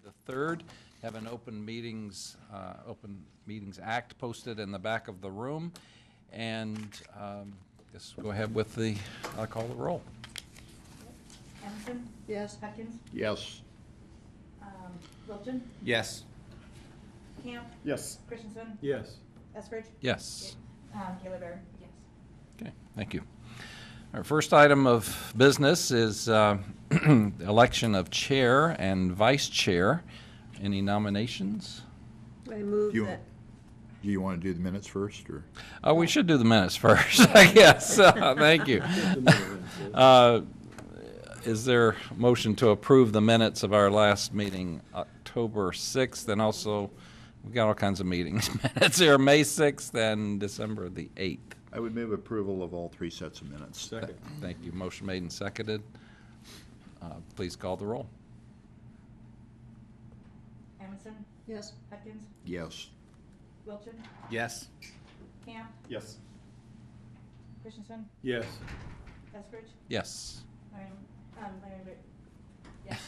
the 3rd. Have an Open Meetings Act posted in the back of the room. And just go ahead with the, I'll call the roll. Emerson? Yes. Hudkins? Yes. Wilchin? Yes. Camp? Yes. Christensen? Yes. Eskridge? Yes. Gaylor Baird? Yes. Okay, thank you. Our first item of business is the election of chair and vice chair. Any nominations? I move Do that. you want to do the minutes first, or? We should do the minutes first, I guess. Thank you. Is there a motion to approve the minutes of our last meeting, October 6th, and also, we've got all kinds of meetings minutes here, May 6th and December the 8th. I would move approval of all 3 sets of minutes. Second. Thank you. Motion made and seconded. Please call the roll. Emerson? Yes. Hudkins? Yes. Wilchin? Yes. Camp? Yes. Christensen? Yes. Eskridge? Yes. Larry Baird? Yes.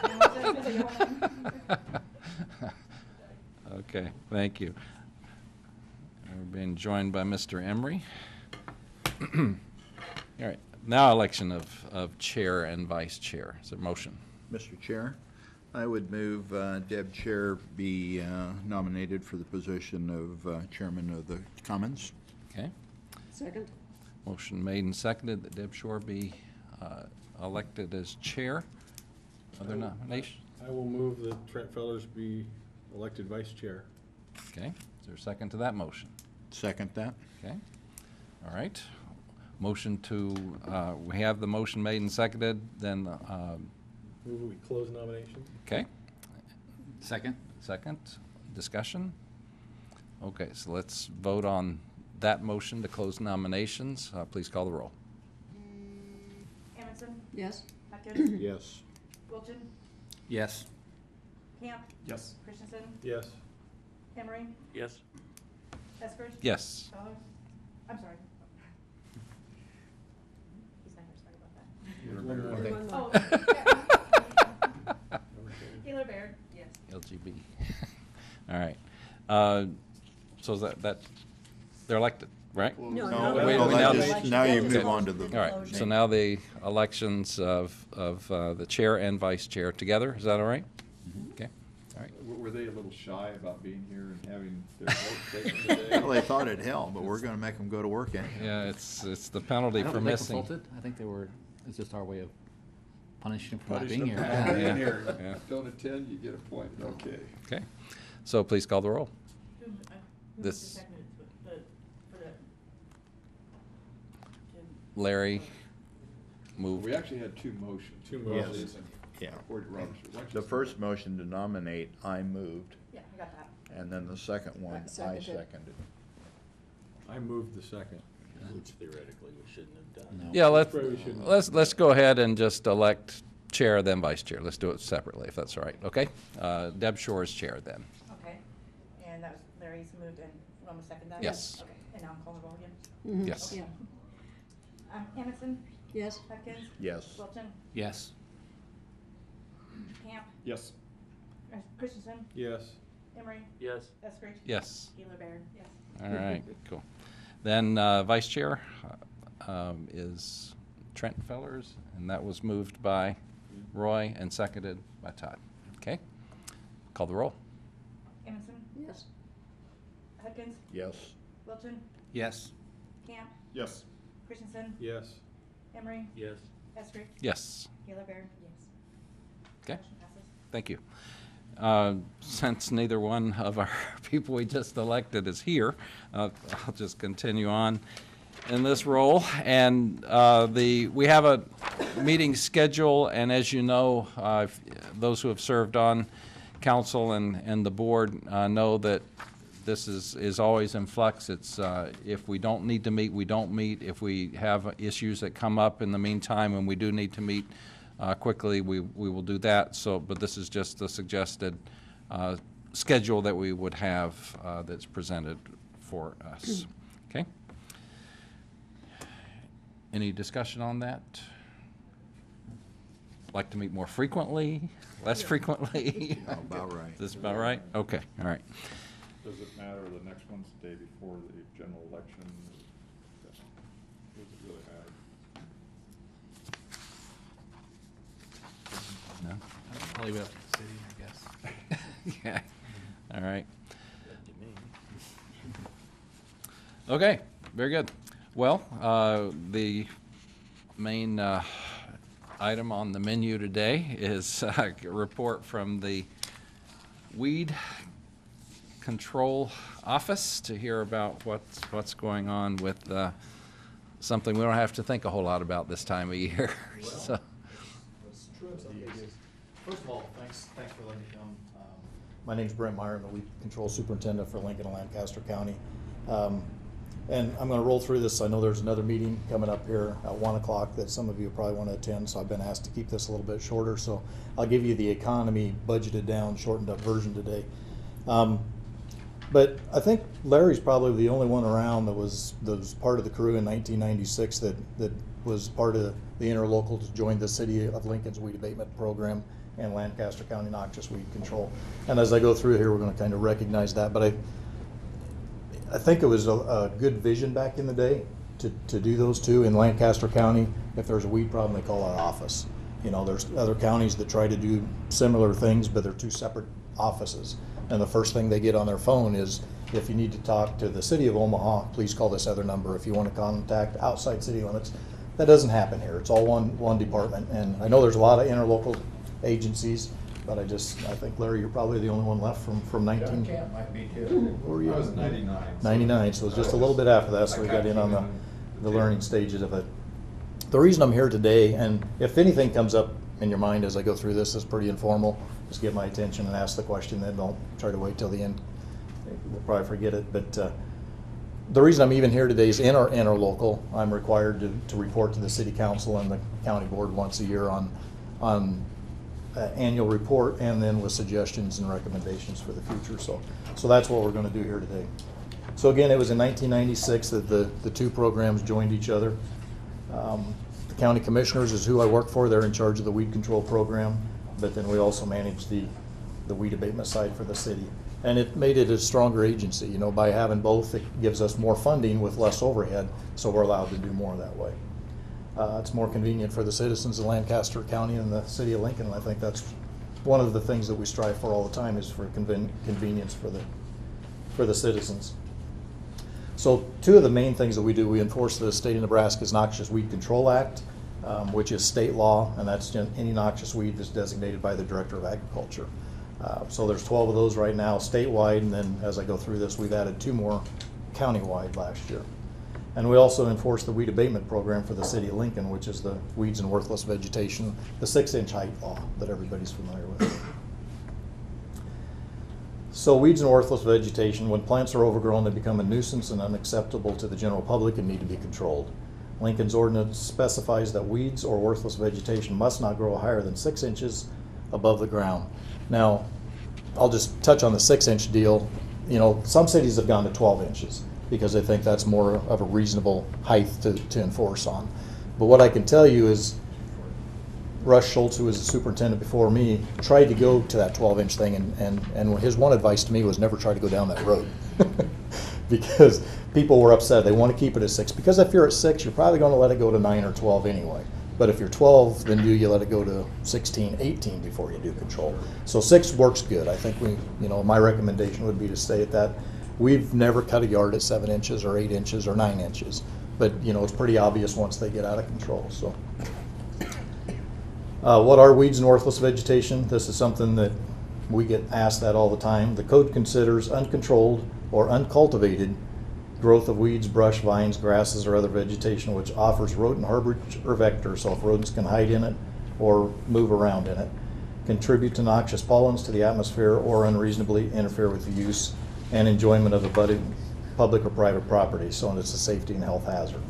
Emerson, is it your one? Okay, thank you. We're being joined by Mr. Emery. All right, now election of chair and vice chair. Is there a motion? Mr. Chair, I would move Deb Chair be nominated for the position of Chairman of the Commons. Okay, Second. motion made and seconded that Deb Shore be elected as chair. Other nominations? I will move that Trent Fellers be elected vice chair. Okay, is there a second to that motion? Second that. Okay, all right. Motion to, we have the motion made and seconded, then, Move we close nominations. okay, Second. second, discussion? Okay, so let's vote on that motion to close nominations. Please call the roll. Emerson? Yes. Hudkins? Yes. Wilchin? Yes. Camp? Yes. Christensen? Yes. Emery? Yes. Eskridge? Yes. Fowler? I'm sorry. He's not here, sorry about that. One more. Oh, Gaylor Baird? Yes. LGB. All right. So is that, they're elected, right? No, wait, no, we that now- is- now you Okay. move on to the. All right, so now the elections of the chair and vice chair together, is that all right? Okay, all right. Were they a little shy about being here and having their vote taken today? Well, they thought it'd help, but we're going to make them go to work anyhow. Yeah, it's the penalty I don't for think they missing. consulted. I think they were, it's just our way of punishing them for not Punish being them for here. not being Yeah. here. Yeah. Don't attend, you get a point, okay. Okay, so please call the roll. This- This. Larry moved. We actually had 2 motions. Two Yes. motions. Yeah. According to Robert's rules. Why don't you The just- first motion to nominate, I moved, Yeah, I got that. and then the second one, I Seconded. seconded. I moved the second. Which theoretically we shouldn't have done. No. Yeah, Probably shouldn't. let's go ahead and just elect chair, then vice chair. Let's do it separately, if that's all right, okay? Deb Shore is chair then. Okay, and that was Larry's moved, and you want me to second that? Yes. Okay, and now I'm calling the roll again. Mhm. Yes. Yeah. Emerson? Yes. Hudkins? Yes. Wilchin? Yes. Camp? Yes. Christensen? Yes. Emery? Yes. Eskridge? Yes. Gaylor Baird? Yes. All right, cool. Then vice chair is Trent Fellers, and that was moved by Roy and seconded by Todd. Okay? Call the roll. Emerson? Yes. Hudkins? Yes. Wilchin? Yes. Camp? Yes. Christensen? Yes. Emery? Yes. Eskridge? Yes. Gaylor Baird? Yes. Okay, Motion passes. thank you. Since neither one of our people we just elected is here, I'll just continue on in this role. And we have a meeting schedule, and as you know, those who have served on council and the board know that this is always in flux. It's if we don't need to meet, we don't meet. If we have issues that come up in the meantime and we do need to meet quickly, we will do that. So, but this is just the suggested schedule that we would have that's presented for us. Okay? Any discussion on that? like to meet more frequently, less frequently? About right. Is this about right? Okay, all right. Does it matter, the next one's the day before the general election? Does it really matter? No? I'll leave it up to the city, I guess. Yeah, all right. Okay, very good. Well, the main item on the menu today is a report from the Weed Control Office to hear about what's going on with something we don't have to think a whole lot about this time of year. So, Let's trim some pieces. First of all, thanks for letting me come. My name's Brent Meyer, I'm the Weed Control Superintendent for Lincoln and Lancaster County. And I'm gonna roll through this. I know there's another meeting coming up here at 1 o'clock that some of you probably wanna attend, so I've been asked to keep this a little bit shorter. So I'll give you the economy budgeted down, shortened up version today. But I think Larry's probably the only one around that was part of the crew in 1996 that was part of the interlocal to join the City of Lincoln's weed abatement program and Lancaster County Noxious Weed Control. And as I go through here, we're gonna kind of recognize that. But I think it was a good vision back in the day to do those two. In Lancaster County, if there's a weed problem, they call it office. You know, there's other counties that try to do similar things, but they're two separate offices. And the first thing they get on their phone is, if you need to talk to the City of Omaha, please call this other number. If you want to contact outside city limits, that doesn't happen here. It's all one department. And I know there's a lot of interlocal agencies, but I think, Larry, you're probably the only one left from 19. Camp might be too. Where were you? I was in 99. 99, so it was just a little bit after that, so we got in on the learning stages of it. The reason I'm here today, and if anything comes up in your mind as I go through this, is pretty informal. Just get my attention and ask the question, then don't try to wait till the end. We'll probably forget it, but the reason I'm even here today is in our interlocal, I'm required to report to the City Council and the County Board once a year on annual report, and then with suggestions and recommendations for the future. So that's what we're going to do here today. So again, it was in 1996 that the two programs joined each other. The County Commissioners is who I work for. They're in charge of the weed control program, but then we also manage the weed abatement side for the city. And it made it a stronger agency. You know, by having both, it gives us more funding with less overhead, so we're allowed to do more that way. It's more convenient for the citizens of Lancaster County and the City of Lincoln, and I think that's one of the things that we strive for all the time, is for convenience for the citizens. So two of the main things that we do, we enforce the state of Nebraska's Noxious Weed Control Act, which is state law, and that's any noxious weed that's designated by the Director of Agriculture. So there's 12 of those right now statewide, and then as I go through this, we've added 2 more countywide last year. And we also enforce the weed abatement program for the City of Lincoln, which is the weeds and worthless vegetation, the 6-inch height law that everybody's familiar with. So weeds and worthless vegetation, when plants are overgrown, they become a nuisance and unacceptable to the general public and need to be controlled. Lincoln's ordinance specifies that weeds or worthless vegetation must not grow higher than 6 inches above the ground. Now, I'll just touch on the 6-inch deal. You know, some cities have gone to 12 inches because they think that's more of a reasonable height to enforce on. But what I can tell you is Rush Schultz, who was the superintendent before me, tried to go to that 12-inch thing, and his one advice to me was never try to go down that road. Because people were upset. They want to keep it at 6. Because if you're at 6, you're probably going to let it go to 9 or 12 anyway. But if you're 12, then you let it go to 16, 18 before you do control. So 6 works good. I think my recommendation would be to stay at that. We've never cut a yard at 7 inches or 8 inches or 9 inches. But, it's pretty obvious once they get out of control. So, what are weeds and worthless vegetation? This is something that we get asked that all the time. The code considers uncontrolled or uncultivated growth of weeds, brush, vines, grasses, or other vegetation which offers rodent harborage or vector, so if rodents can hide in it or move around in it, contribute to noxious pollens to the atmosphere, or unreasonably interfere with the use and enjoyment of abutting public or private property, so it's a safety and health hazard.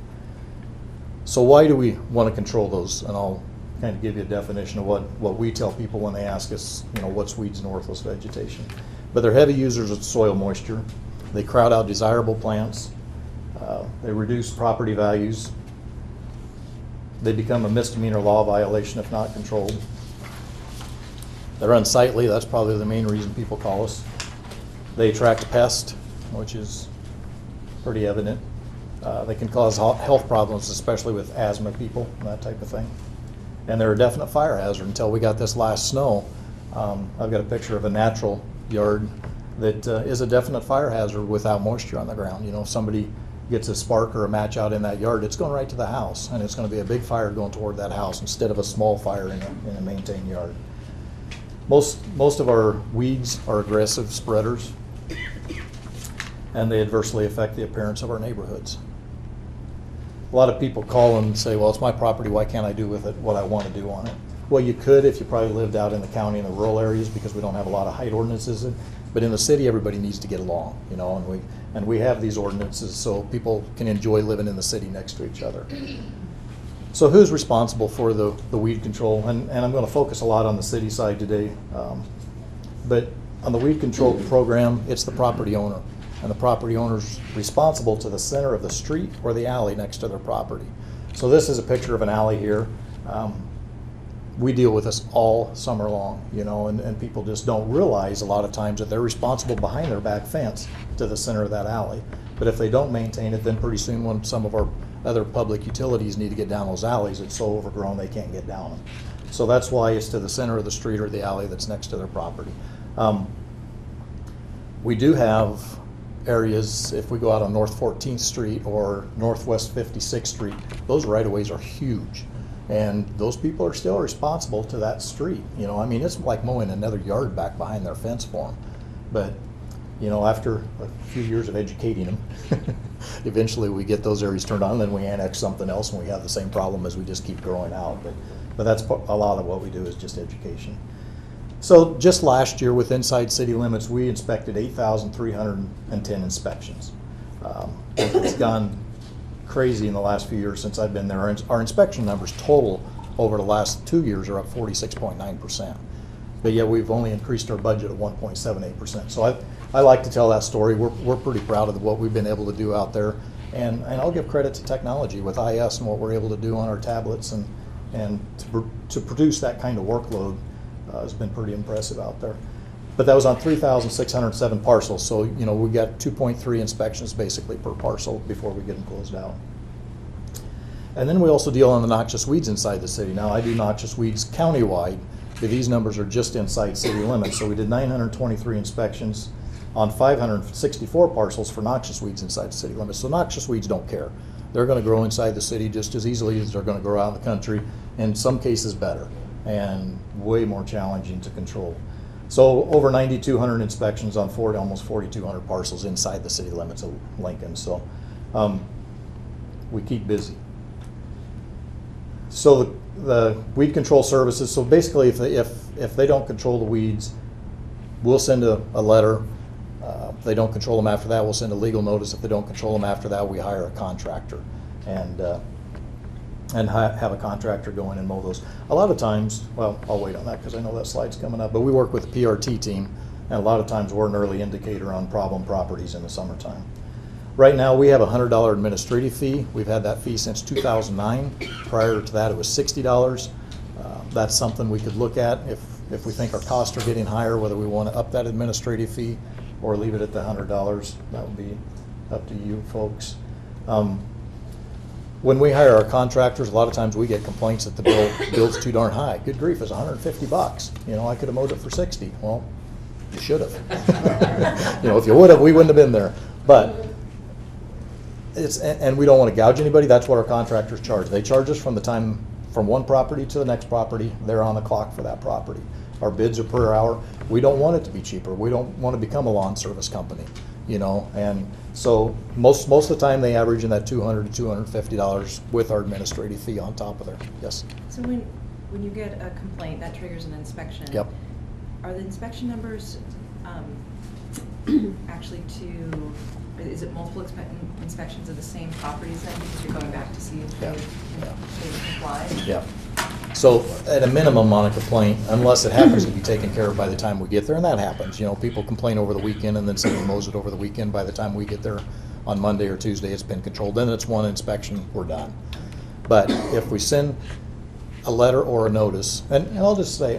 So why do we want to control those? And I'll kind of give you a definition of what we tell people when they ask us, what's weeds and worthless vegetation. But they're heavy users of soil moisture. They crowd out desirable plants. They reduce property values. They become a misdemeanor law violation if not controlled. They're unsightly, that's probably the main reason people call us. They attract pests, which is pretty evident. They can cause health problems, especially with asthma people, and that type of thing. And they're a definite fire hazard until we got this last snow. I've got a picture of a natural yard that is a definite fire hazard without moisture on the ground. You know, if somebody gets a spark or a match out in that yard, it's going right to the house, and it's going to be a big fire going toward that house instead of a small fire in a maintained yard. Most of our weeds are aggressive spreaders, and they adversely affect the appearance of our neighborhoods. A lot of people call and say, well, it's my property, why can't I do with it what I want to do on it? Well, you could if you probably lived out in the county in the rural areas, because we don't have a lot of height ordinances. But in the city, everybody needs to get along, you know, and we have these ordinances so people can enjoy living in the city next to each other. So who's responsible for the weed control? And I'm going to focus a lot on the city side today. But on the weed control program, it's the property owner. And the property owner's responsible to the center of the street or the alley next to their property. So this is a picture of an alley here. We deal with this all summer long, you know, and people just don't realize a lot of times that they're responsible behind their back fence to the center of that alley. But if they don't maintain it, then pretty soon when some of our other public utilities need to get down those alleys, it's so overgrown they can't get down them. So that's why it's to the center of the street or the alley that's next to their property. We do have areas, if we go out on North 14th Street or Northwest 56th Street, those right-of-ways are huge. And those people are still responsible to that street. You know, I mean, it's like mowing another yard back behind their fence for them. But, you know, after a few years of educating them, eventually we get those areas turned on, and then we annex something else, and we have the same problem as we just keep growing out. But that's a lot of what we do is just education. So just last year, with inside city limits, we inspected 8,310 inspections. It's gone crazy in the last few years since I've been there. Our inspection numbers total over the last 2 years are up 46.9%. But yet we've only increased our budget of 1.78%. So I like to tell that story. We're pretty proud of what we've been able to do out there. And I'll give credit to technology with IS and what we're able to do on our tablets, and to produce that kind of workload has been pretty impressive out there. But that was on 3,607 parcels, so you know we got 2.3 inspections basically per parcel before we get them closed out. And then we also deal on the noxious weeds inside the city. Now I do noxious weeds countywide, but these numbers are just inside city limits. So we did 923 inspections on 564 parcels for noxious weeds inside the city limits. So noxious weeds don't care. They're going to grow inside the city just as easily as they're going to grow out in the country, in some cases better, and way more challenging to control. So over 9,200 inspections on almost 4,200 parcels inside the city limits of Lincoln. So we keep busy. So the weed control services, so basically if they don't control the weeds, we'll send a letter. If they don't control them after that, we'll send a legal notice. If they don't control them after that, we hire a contractor and have a contractor go in and mow those. A lot of times, well, I'll wait on that because I know that slide's coming up, but we work with the PRT team, and a lot of times we're an early indicator on problem properties in the summertime. Right now, we have a $100 administrative fee. We've had that fee since 2009. Prior to that, it was $60. That's something we could look at if we think our costs are getting higher, whether we want to up that administrative fee or leave it at the $100. That would be up to you folks. When we hire our contractors, a lot of times we get complaints that the bill's too darn high. Good grief, it's $150. You know, I could have mowed it for $60. Well, you should have. You know, if you would have, we wouldn't have been there. But and we don't want to gouge anybody. That's what our contractors charge. They charge us from the time from one property to the next property. They're on the clock for that property. Our bids are per hour. We don't want it to be cheaper. We don't want to become a lawn service company, you know. And so most of the time they average in that $200 to $250 with our administrative fee on top of there. Yes. So when you get a complaint that triggers an inspection, Yep. Are the inspection numbers actually is it multiple inspections of the same properties then, because you're going back to see if they comply? Yeah. So at a minimum on a complaint, unless it happens to be taken care of by the time we get there, and that happens, you know, people complain over the weekend and then somebody mows it over the weekend. By the time we get there on Monday or Tuesday, it's been controlled. Then it's one inspection, we're done. But if we send a letter or a notice, and I'll just say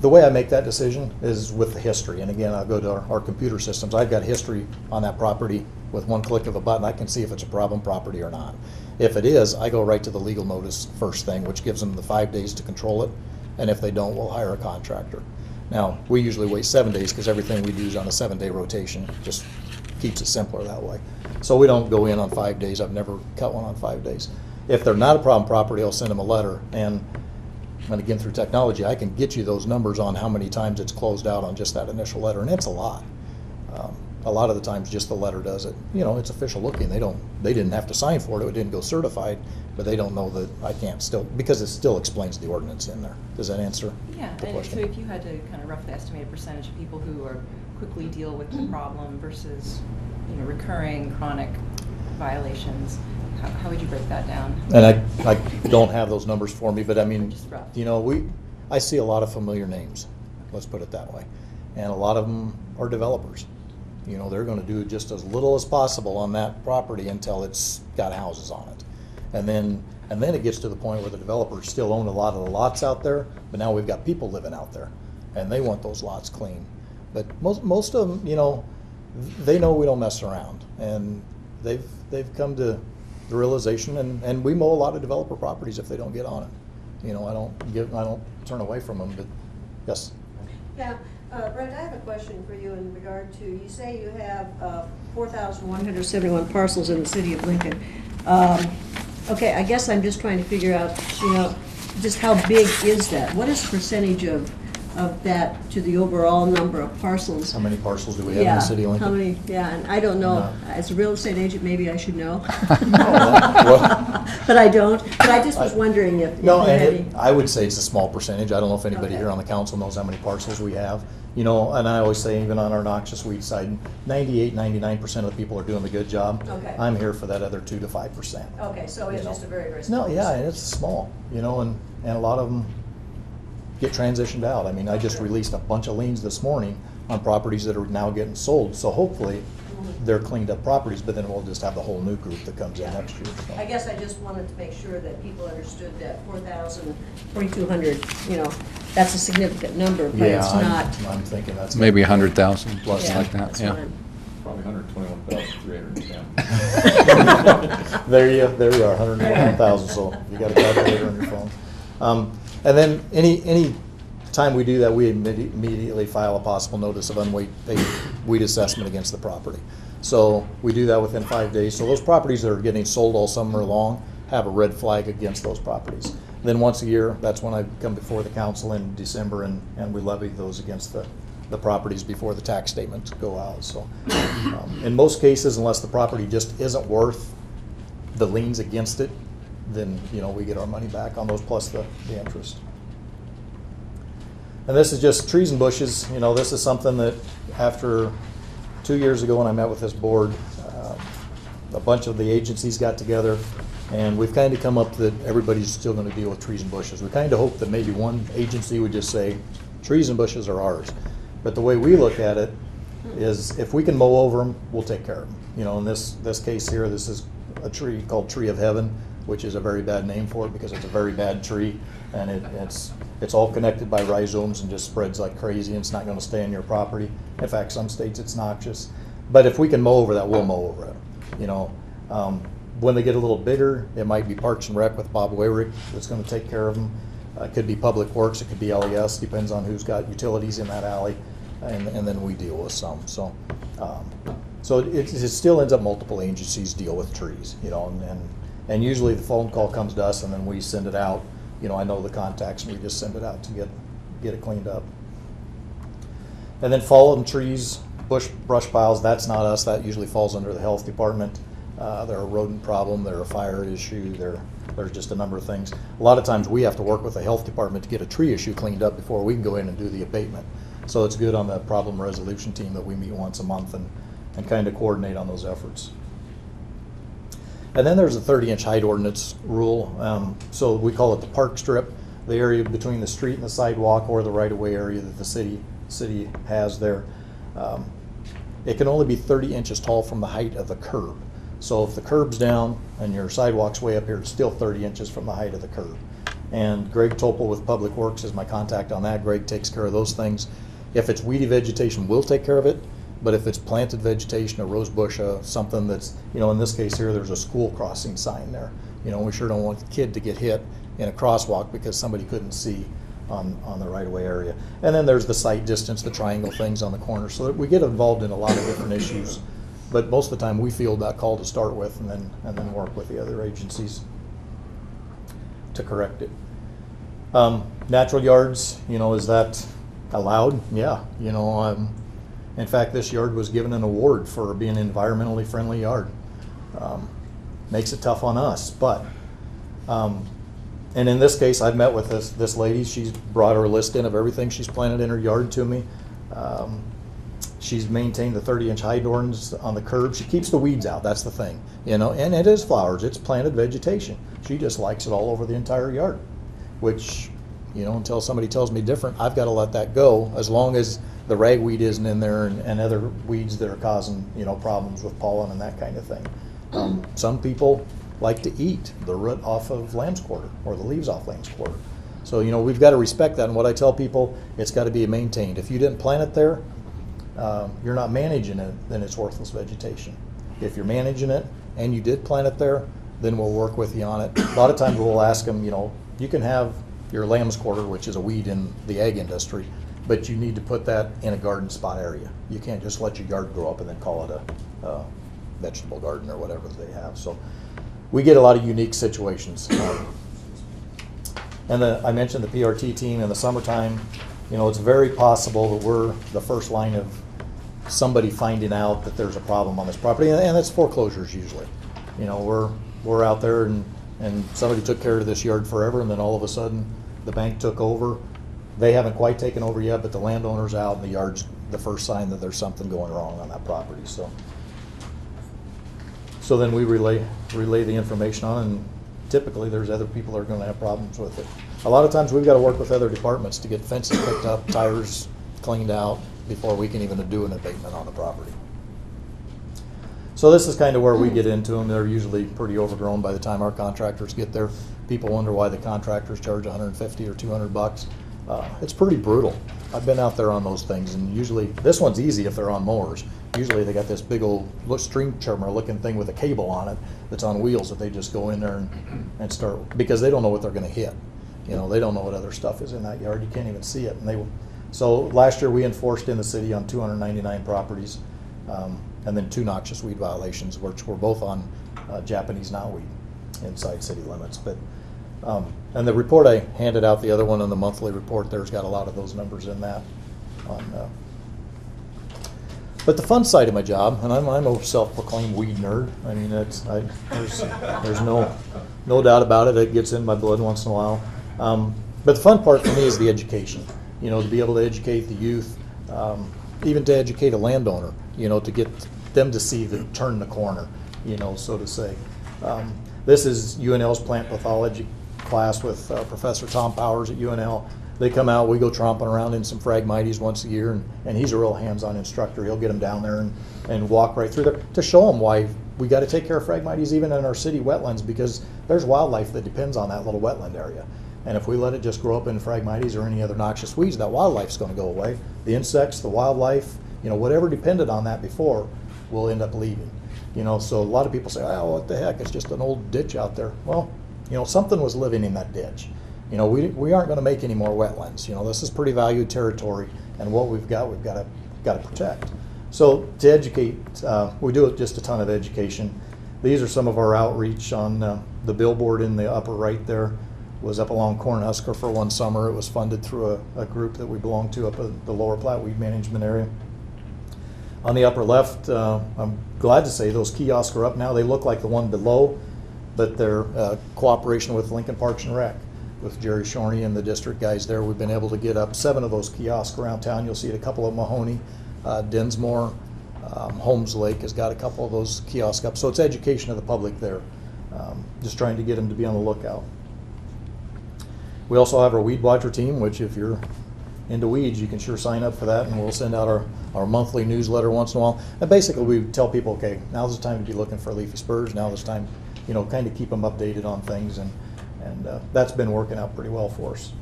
the way I make that decision is with the history. And again, I'll go to our computer systems. I've got history on that property. With one click of a button, I can see if it's a problem property or not. If it is, I go right to the legal notice first thing, which gives them the 5 days to control it. And if they don't, we'll hire a contractor. Now, we usually wait 7 days because everything we do is on a 7-day rotation. Just keeps it simpler that way. So we don't go in on 5 days. I've never cut one on 5 days. If they're not a problem property, I'll send them a letter. And again, through technology, I can get you those numbers on how many times it's closed out on just that initial letter, and it's a lot. A lot of the times, just the letter does it. You know, it's official looking. They didn't have to sign for it. It didn't go certified, but they don't know that I can't still, because it still explains the ordinance in there. Does that answer Yeah, the and question? so if you had to kind of roughly estimate a percentage of people who are quickly deal with the problem versus, recurring chronic violations, how would you break that down? And I don't have those numbers for me, but I mean, Just rough. I see a lot of familiar names, let's put it that way. And a lot of them are developers. They're gonna do just as little as possible on that property until it's got houses on it. And then it gets to the point where the developers still own a lot of the lots out there, but now we've got people living out there, and they want those lots clean. But most of them, they know we don't mess around, and they've come to the realization, and we mow a lot of developer properties if they don't get on it. I don't turn away from them, but yes. Yeah, Brent, I have a question for you in regard to, you say you have 4,171 parcels in the city of Lincoln. Okay, I guess I'm just trying to figure out, just how big is that? What is the percentage of that to the overall number of parcels? How many parcels do we have in the city of Lincoln? How many, and I don't know. As a real estate agent, maybe I should know. Well, But I don't, but I just was wondering if No, you had and any. I would say it's a small percentage. I don't know if anybody Okay. here on the council knows how many parcels we have. And I always say, even on our noxious weed side, 99% of the people are doing the good job. Okay. I'm here for that other 2 to 5%. Okay, so it's just a very, very No, small. yeah, and it's small, and a lot of them get transitioned out. I mean, I just released a bunch of liens this morning on properties that are now getting sold, so hopefully they're cleaned up properties, but then we'll just have the whole new group that comes in next year. so. I guess I just wanted to make sure that people understood that 4,200, that's a significant number, but Yeah, it's not. I'm thinking that's. Maybe 100,000, Plus Yeah, like that, that's yeah. fine. Probably 121,310. There you are, 101,000, so you got a calculator on your phone. And then any time we do that, we immediately file a possible notice of unpaid weed assessment against the property. So we do that within 5 days. So those properties that are getting sold all summer long have a red flag against those properties. Then once a year, that's when I come before the council in December, and we levy those against the properties before the tax statements go out. So in most cases, unless the property just isn't worth the liens against it, then we get our money back on those plus the interest. And this is just trees and bushes. This is something that after 2 years ago when I met with this board, a bunch of the agencies got together, and we've kind of come up that everybody's still going to deal with trees and bushes. We kind of hope that maybe one agency would just say, trees and bushes are ours. But the way we look at it is, if we can mow over them, we'll take care of them. In this case here, this is a tree called Tree of Heaven, which is a very bad name for it because it's a very bad tree, and it's all connected by rhizomes and just spreads like crazy, and it's not going to stay on your property. In fact, some states it's noxious. But if we can mow over that, we'll mow over it. When they get a little bigger, it might be Parks and Rec with Bob Wayrick that's going to take care of them. It could be Public Works, it could be LES, depends on who's got utilities in that alley, and then we deal with some. So it still ends up multiple agencies deal with trees, and usually the phone call comes to us, and then we send it out. I know the contacts, and we just send it out to get it cleaned up. And then fallen trees, brush piles, that's not us. That usually falls under the health department. They're a rodent problem, they're a fire issue, there's just a number of things. A lot of times we have to work with the health department to get a tree issue cleaned up before we can go in and do the abatement. So it's good on the problem resolution team that we meet once a month and kind of coordinate on those efforts. And then there's a 30-inch height ordinance rule. So we call it the park strip, the area between the street and the sidewalk, or the right-of-way area that the city has there. It can only be 30 inches tall from the height of the curb. So if the curb's down and your sidewalk's way up here, it's still 30 inches from the height of the curb. And Greg Topol with Public Works is my contact on that. Greg takes care of those things. If it's weedy vegetation, we'll take care of it. But if it's planted vegetation, a rose bush, something that's, in this case here, there's a school crossing sign there. We sure don't want the kid to get hit in a crosswalk because somebody couldn't see on the right-of-way area. And then there's the sight distance, the triangle things on the corner. So that we get involved in a lot of different issues. But most of the time, we field that call to start with and then work with the other agencies to correct it. Natural yards, is that allowed? Yeah. In fact, this yard was given an award for being an environmentally friendly yard. Makes it tough on us, but, and in this case, I've met with this lady. She's brought her list in of everything she's planted in her yard to me. She's maintained the 30-inch high dorns on the curb. She keeps the weeds out, that's the thing, and it is flowers, it's planted vegetation. She just likes it all over the entire yard, which, until somebody tells me different, I've got to let that go as long as the ragweed isn't in there and other weeds that are causing, problems with pollen and that kind of thing. Some people like to eat the root off of lamb's quarter or the leaves off lamb's quarter. So, we've got to respect that. And what I tell people, it's got to be maintained. If you didn't plant it there, you're not managing it, then it's worthless vegetation. If you're managing it and you did plant it there, then we'll work with you on it. A lot of times we'll ask them, you can have your lamb's quarter, which is a weed in the ag industry, but you need to put that in a garden spot area. You can't just let your yard grow up and then call it a vegetable garden or whatever they have. So we get a lot of unique situations. And I mentioned the PRT team in the summertime. It's very possible that we're the first line of somebody finding out that there's a problem on this property, and it's foreclosures usually. We're out there and somebody took care of this yard forever, and then all of a sudden the bank took over. They haven't quite taken over yet, but the landowner's out and the yard's the first sign that there's something going wrong on that property. So then we relay the information on, and typically there's other people that are going to have problems with it. A lot of times we've got to work with other departments to get fences picked up, tires cleaned out before we can even do an abatement on the property. So this is kind of where we get into them. They're usually pretty overgrown by the time our contractors get there. People wonder why the contractors charge $150 or $200. It's pretty brutal. I've been out there on those things, and usually this one's easy if they're on mowers. Usually they got this big old string trimmer looking thing with a cable on it that's on wheels that they just go in there and start, because they don't know what they're going to hit. They don't know what other stuff is in that yard. You can't even see it. So last year we enforced in the city on 299 properties, and then 2 noxious weed violations, which were both on Japanese knotweed inside city limits. But and the report I handed out, the other one on the monthly report, there's got a lot of those numbers in that. But the fun side of my job, and I'm a self-proclaimed weed nerd. I mean, there's no doubt about it. It gets in my blood once in a while. But the fun part for me is the education. To be able to educate the youth, even to educate a landowner. To get them to see turn the corner. So to say. This is UNL's plant pathology class with Professor Tom Powers at UNL. They come out, we go tromping around in some Phragmites once a year, and he's a real hands-on instructor. He'll get them down there and walk right through there to show them why we got to take care of Phragmites even in our city wetlands, because there's wildlife that depends on that little wetland area. And if we let it just grow up in Phragmites or any other noxious weeds, that wildlife's going to go away. The insects, the wildlife, whatever depended on that before will end up leaving. So a lot of people say, oh, what the heck, it's just an old ditch out there. Well, something was living in that ditch. We aren't going to make any more wetlands. This is pretty valued territory, and what we've got to protect. So to educate, we do just a ton of education. These are some of our outreach on the billboard in the upper right there. Was up along Cornhusker for one summer. It was funded through a group that we belong to up at the Lower Platte Weed Management area. On the upper left, I'm glad to say those kiosks are up now. They look like the one below, but they're cooperation with Lincoln Parks and Rec, with Jerry Shorney and the district guys there. We've been able to get up 7 of those kiosks around town. You'll see it a couple of Mahoney, Dinsmore, Holmes Lake has got a couple of those kiosks up. So it's education of the public there, just trying to get them to be on the lookout. We also have our Weed Watcher team, which if you're into weeds, you can sure sign up for that, and we'll send out our monthly newsletter once in a while. And basically, we tell people, okay, now's the time to be looking for leafy spurs. Now's the time, kind of keep them updated on things, and that's been working out pretty well for us.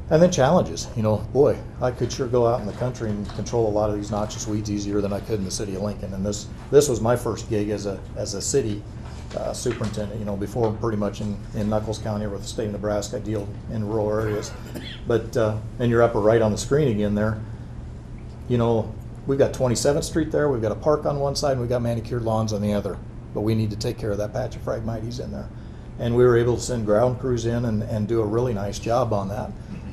And then challenges, boy, I could sure go out in the country and control a lot of these noxious weeds easier than I could in the city of Lincoln. And this was my first gig as a city superintendent. Before pretty much in Knuckles County or with the state of Nebraska, I deal in rural areas. But and you're upper right on the screen again there. We've got 27th Street there. We've got a park on one side, and we've got manicured lawns on the other. But we need to take care of that patch of Phragmites in there. And we were able to send ground crews in and do a really nice job on that.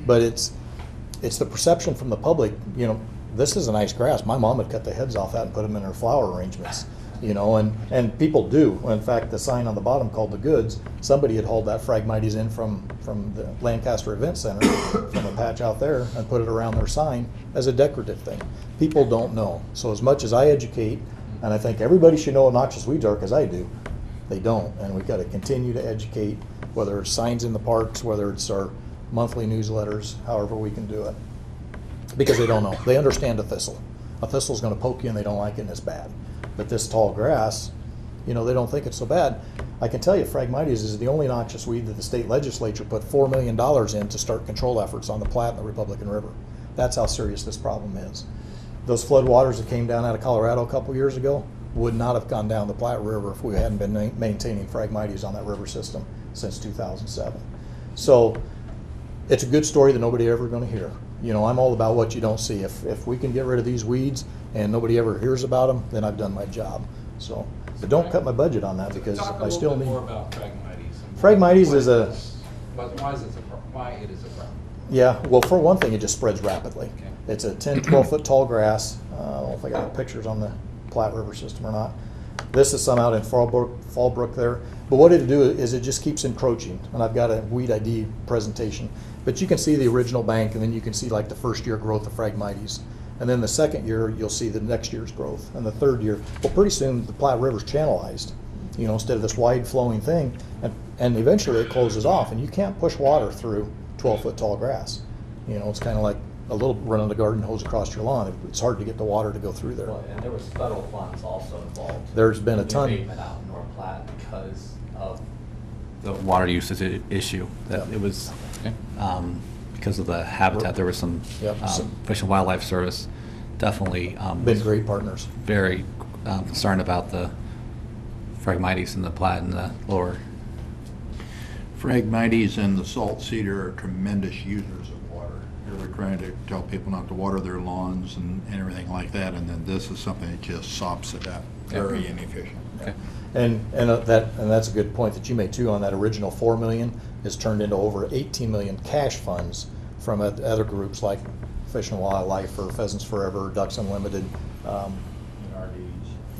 But it's the perception from the public, this is a nice grass. My mom would cut the heads off that and put them in her flower arrangements, and people do. In fact, the sign on the bottom called the goods, somebody had hauled that Phragmites in from the Lancaster Event Center, from a patch out there, and put it around their sign as a decorative thing. People don't know. So as much as I educate, and I think everybody should know what noxious weeds are, because I do, they don't. And we've got to continue to educate, whether it's signs in the parks, whether it's our monthly newsletters, however we can do it. Because they don't know. They understand a thistle. A thistle's going to poke you and they don't like it and it's bad. But this tall grass, they don't think it's so bad. I can tell you Phragmites is the only noxious weed that the state legislature put $4 million in to start control efforts on the Platte and the Republican River. That's how serious this problem is. Those flood waters that came down out of Colorado a couple years ago would not have gone down the Platte River if we hadn't been maintaining Phragmites on that river system since 2007. So it's a good story that nobody ever going to hear. I'm all about what you don't see. If we can get rid of these weeds and nobody ever hears about them, then I've done my job. So, but don't cut my budget on that, because Talk a I still little bit need. more about Phragmites. Phragmites is a. Why is it a problem? Why it is a problem? Yeah, well, for one thing, it just spreads rapidly. Okay. It's a 10, 12-foot tall grass. I don't know if I got pictures on the Platte River system or not. This is some out in Fallbrook there. But what it'll do is it just keeps encroaching. And I've got a weed ID presentation. But you can see the original bank, and then you can see like the first year growth of Phragmites. And then the second year, you'll see the next year's growth. And the third year, well, pretty soon the Platte River's channelized, instead of this wide flowing thing. And eventually it closes off, and you can't push water through 12-foot tall grass. It's kind of like a little run on the garden hose across your lawn. It's hard to get the water to go through there. Well, and there was federal funds also involved. There's been a in the ton. abatement out in North Platte because of the water usage issue. That Yeah. it was Okay. because of the habitat. There was some Yep. Fish and Wildlife Service definitely Been was great partners. very concerned about the Phragmites in the Platte and the lower. Phragmites and the salt cedar are tremendous users of water. We're trying to tell people not to water their lawns and everything like that, and then this is something that just sops it up. Very inefficient. Okay. And that's a good point that you made too. On that original $4 million is turned into over 18 million cash funds from other groups like Fish and Wildlife or Pheasants Forever, Ducks Unlimited.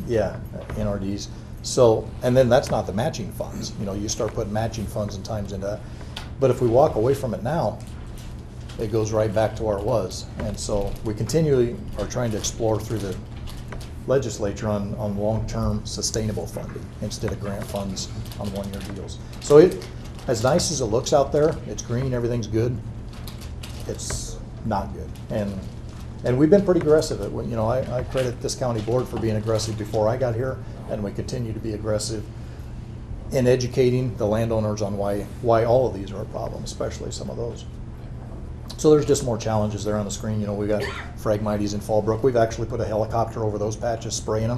Yeah, NRDs. So, and then that's not the matching funds. You start putting matching funds and times into that. But if we walk away from it now, it goes right back to where it was. And so we continually are trying to explore through the legislature on long-term sustainable funding instead of grant funds on one-year deals. So as nice as it looks out there, it's green, everything's good, it's not good. And we've been pretty aggressive. I credit this county board for being aggressive before I got here, and we continue to be aggressive in educating the landowners on why all of these are a problem, especially some of those. So there's just more challenges there on the screen. We got Phragmites in Fallbrook. We've actually put a helicopter over those patches spraying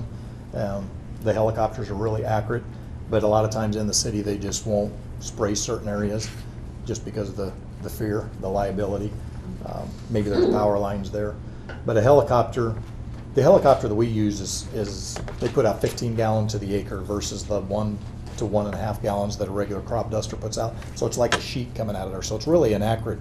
them. The helicopters are really accurate, but a lot of times in the city they just won't spray certain areas just because of the fear, the liability. Maybe there's power lines there. But the helicopter that we use is they put out 15 gallons to the acre versus the 1 to 1.5 gallons that a regular crop duster puts out. So it's like a sheet coming out of there. So it's really an accurate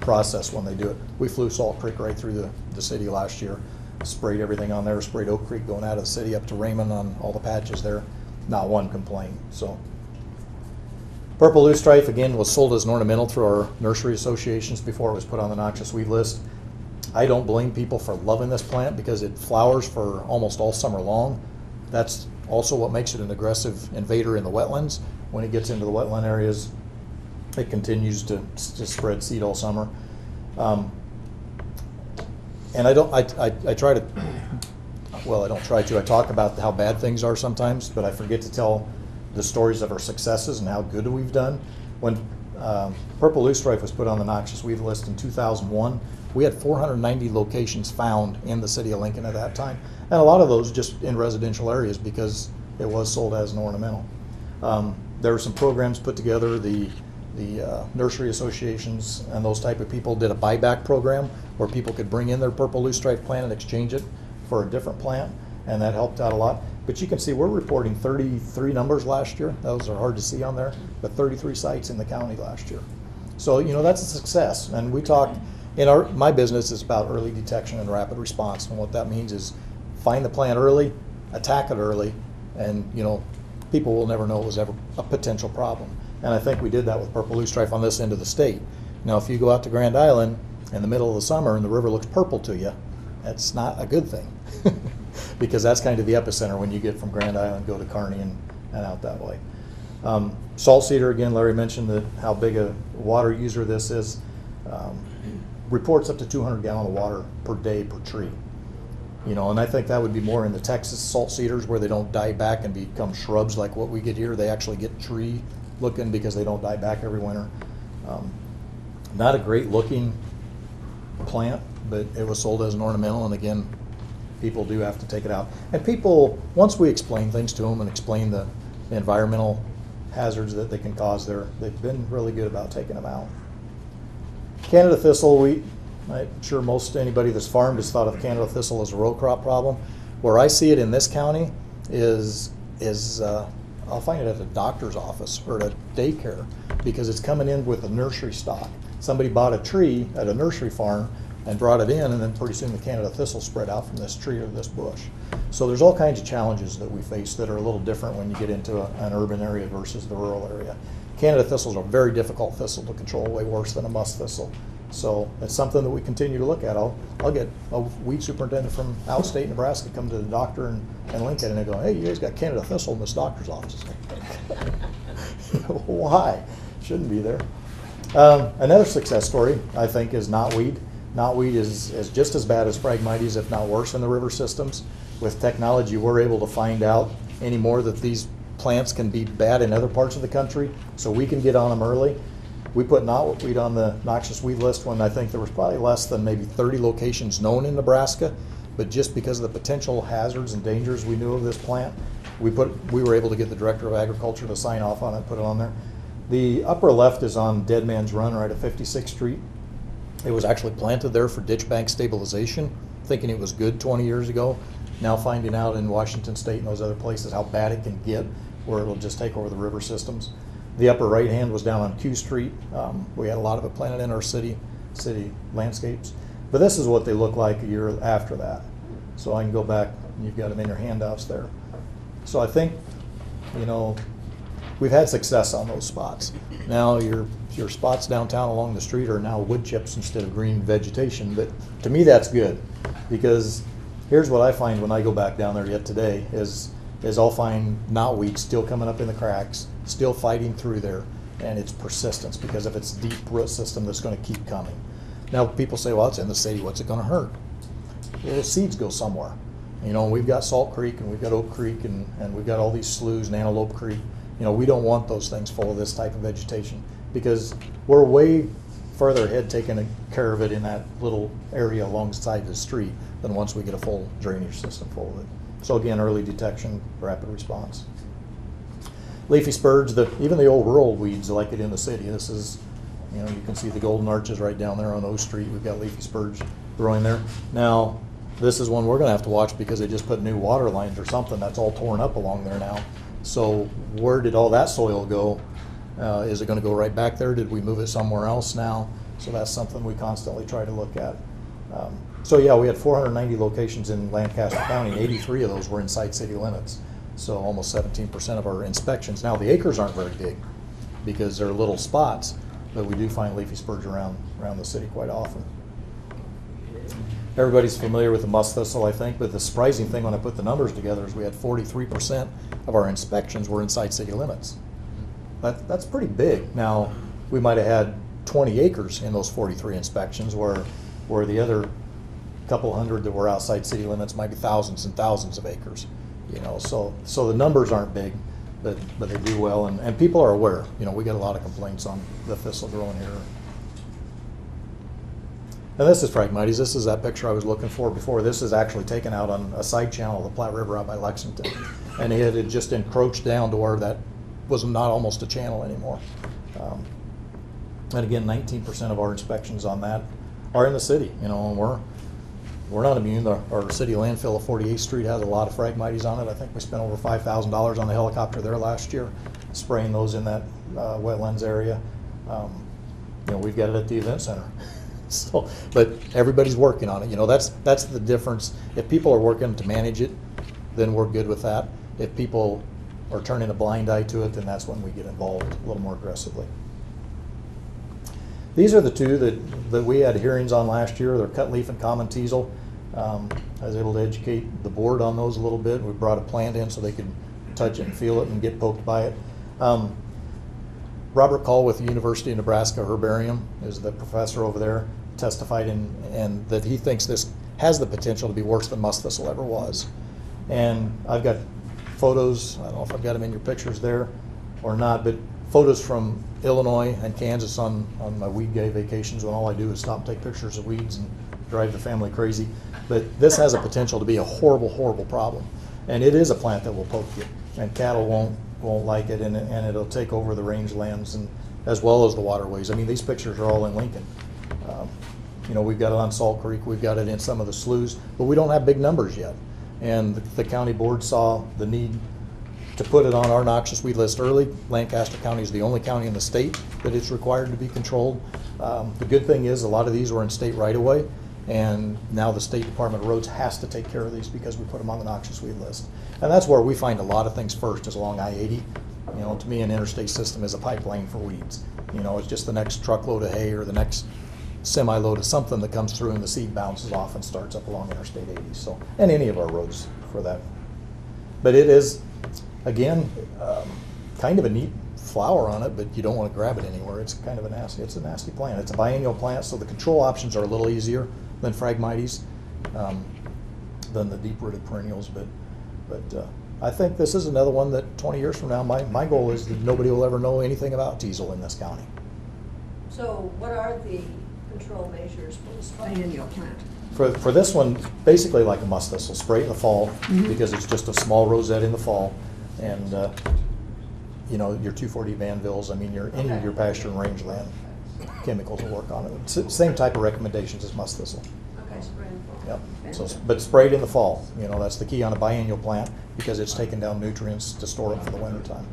process when they do it. We flew Salt Creek right through the city last year, sprayed everything on there, sprayed Oak Creek going out of the city up to Raymond on all the patches there. Not one complaint. So Purple Loosestrife again was sold as an ornamental through our nursery associations before it was put on the noxious weed list. I don't blame people for loving this plant because it flowers for almost all summer long. That's also what makes it an aggressive invader in the wetlands. When it gets into the wetland areas, it continues to spread seed all summer. And I try to, well, I don't try to, I talk about how bad things are sometimes, but I forget to tell the stories of our successes and how good we've done. When Purple Loosestrife was put on the noxious weed list in 2001, we had 490 locations found in the city of Lincoln at that time. And a lot of those just in residential areas because it was sold as an ornamental. There were some programs put together, the nursery associations and those type of people did a buyback program where people could bring in their Purple Loosestrife plant and exchange it for a different plant, and that helped out a lot. But you can see we're reporting 33 numbers last year. Those are hard to see on there, but 33 sites in the county last year. So, you know, that's a success. And we talk, my business is about early detection and rapid response. And what that means is find the plant early, attack it early, and, you know, people will never know it was ever a potential problem. And I think we did that with Purple Loosestrife on this end of the state. Now, if you go out to Grand Island in the middle of the summer and the river looks purple to you, that's not a good thing. Because that's kind of the epicenter when you get from Grand Island, go to Kearney and out that way. Salt cedar, again, Larry mentioned how big a water user this is. Reports up to 200 gallons of water per day per tree. You know, and I think that would be more in the Texas salt cedars where they don't die back and become shrubs like what we get here. They actually get tree looking because they don't die back every winter. Not a great looking plant, but it was sold as an ornamental, and again, people do have to take it out. And people, once we explain things to them and explain the environmental hazards that they can cause there, they've been really good about taking them out. Canada thistle, I'm sure most anybody that's farmed has thought of Canada thistle as a row crop problem. Where I see it in this county is I'll find it at a doctor's office or at a daycare because it's coming in with a nursery stock. Somebody bought a tree at a nursery farm and brought it in, and then pretty soon the Canada thistle spread out from this tree or this bush. So there's all kinds of challenges that we face that are a little different when you get into an urban area versus the rural area. Canada thistles are a very difficult thistle to control, way worse than a musk thistle. So it's something that we continue to look at. I'll get a weed superintendent from outstate Nebraska come to the doctor in Lincoln, and they go, "Hey, you guys got Canada thistle in this doctor's office." Why? Shouldn't be there. Another success story, I think, is knotweed. Knotweed is just as bad as Phragmites, if not worse, in the river systems. With technology, we're able to find out anymore that these plants can be bad in other parts of the country, so we can get on them early. We put knotweed on the noxious weed list when I think there was probably less than maybe 30 locations known in Nebraska, but just because of the potential hazards and dangers we knew of this plant, we were able to get the Director of Agriculture to sign off on it, put it on there. The upper left is on Dead Man's Run right at 56th Street. It was actually planted there for ditch bank stabilization, thinking it was good 20 years ago. Now finding out in Washington State and those other places how bad it can get, where it'll just take over the river systems. The upper right hand was down on Q Street. We had a lot of it planted in our city landscapes. But this is what they look like a year after that. So I can go back, and you've got them in your handouts there. So I think, you know, we've had success on those spots. Now your spots downtown along the street are now wood chips instead of green vegetation. But to me, that's good, because here's what I find when I go back down there yet today is I'll find knotweed still coming up in the cracks, still fighting through there, and it's persistence, because if it's deep root system that's going to keep coming. Now people say, well, it's in the city, what's it going to hurt? Well, the seeds go somewhere. You know, we've got Salt Creek and we've got Oak Creek and we've got all these sloughs and Antelope Creek. You know, we don't want those things full of this type of vegetation, because we're way further ahead taking care of it in that little area alongside the street than once we get a full drainage system full of it. So again, early detection, rapid response. Leafy spurge, even the old rural weeds like it in the city. This is, you know, you can see the golden arches right down there on O Street. We've got leafy spurge growing there. Now, this is one we're going to have to watch because they just put new water lines or something that's all torn up along there now. So where did all that soil go? Is it going to go right back there? Did we move it somewhere else now? So that's something we constantly try to look at. So yeah, we had 490 locations in Lancaster County, and 83 of those were inside city limits. So almost 17% of our inspections. Now the acres aren't very big because they're little spots, but we do find leafy spurge around the city quite often. Everybody's familiar with the musk thistle, I think, but the surprising thing when I put the numbers together is we had 43% of our inspections were inside city limits. That's pretty big. Now, we might have had 20 acres in those 43 inspections, where the other couple hundred that were outside city limits might be thousands and thousands of acres. You know, so the numbers aren't big, but they do well, and people are aware. You know, we get a lot of complaints on the thistle growing here. And this is Phragmites. This is that picture I was looking for before. This is actually taken out on a side channel of the Platte River out by Lexington. And it had just encroached down to where that was not almost a channel anymore. And again, 19% of our inspections on that are in the city, you know, and we're not immune. Our city landfill at 48th Street has a lot of Phragmites on it. I think we spent over $5,000 on the helicopter there last year, spraying those in that wetlands area. You know, we've got it at the event center. So, but everybody's working on it. You know, that's the difference. If people are working to manage it, then we're good with that. If people are turning a blind eye to it, then that's when we get involved a little more aggressively. These are the two that we had hearings on last year. They're cut leaf and common teasel. I was able to educate the board on those a little bit. We brought a plant in so they could touch it and feel it and get poked by it. Robert Call with the University of Nebraska Herbarium is the professor over there, testified and that he thinks this has the potential to be worse than musk thistle ever was. And I've got photos, I don't know if I've got them in your pictures there or not, but photos from Illinois and Kansas on my weed day vacations when all I do is stop and take pictures of weeds and drive the family crazy. But this has a potential to be a horrible, horrible problem. And it is a plant that will poke you, and cattle won't like it, and it'll take over the rangelands and as well as the waterways. I mean, these pictures are all in Lincoln. You know, we've got it on Salt Creek, we've got it in some of the sloughs, but we don't have big numbers yet. And the county board saw the need to put it on our noxious weed list early. Lancaster County is the only county in the state that it's required to be controlled. The good thing is a lot of these were in state right of way, and now the State Department of Roads has to take care of these because we put them on the noxious weed list. And that's where we find a lot of things first is along I-80. You know, to me, an interstate system is a pipeline for weeds. You know, it's just the next truckload of hay or the next semi-load of something that comes through and the seed bounces off and starts up along Interstate 80. So, and any of our roads for that. But it is, again, kind of a neat flower on it, but you don't want to grab it anywhere. It's kind of a nasty plant. It's a biennial plant, so the control options are a little easier than Phragmites, than the deep-rooted perennials. But I think this is another one that 20 years from now, my goal is that nobody will ever know anything about teasel in this county. So what are the control measures for this biennial plant? For this one, basically like a musk thistle, spray in the fall because it's just a small rosette in the fall, and you know, your 2,4-D Vanvilles, I mean, any of your pasture and rangeland chemicals will work on it. Same type of recommendations as musk thistle. Okay, spray in the fall. Yep. So, but sprayed in the fall. You know, that's the key on a biennial plant because it's taking down nutrients to store them for the winter time.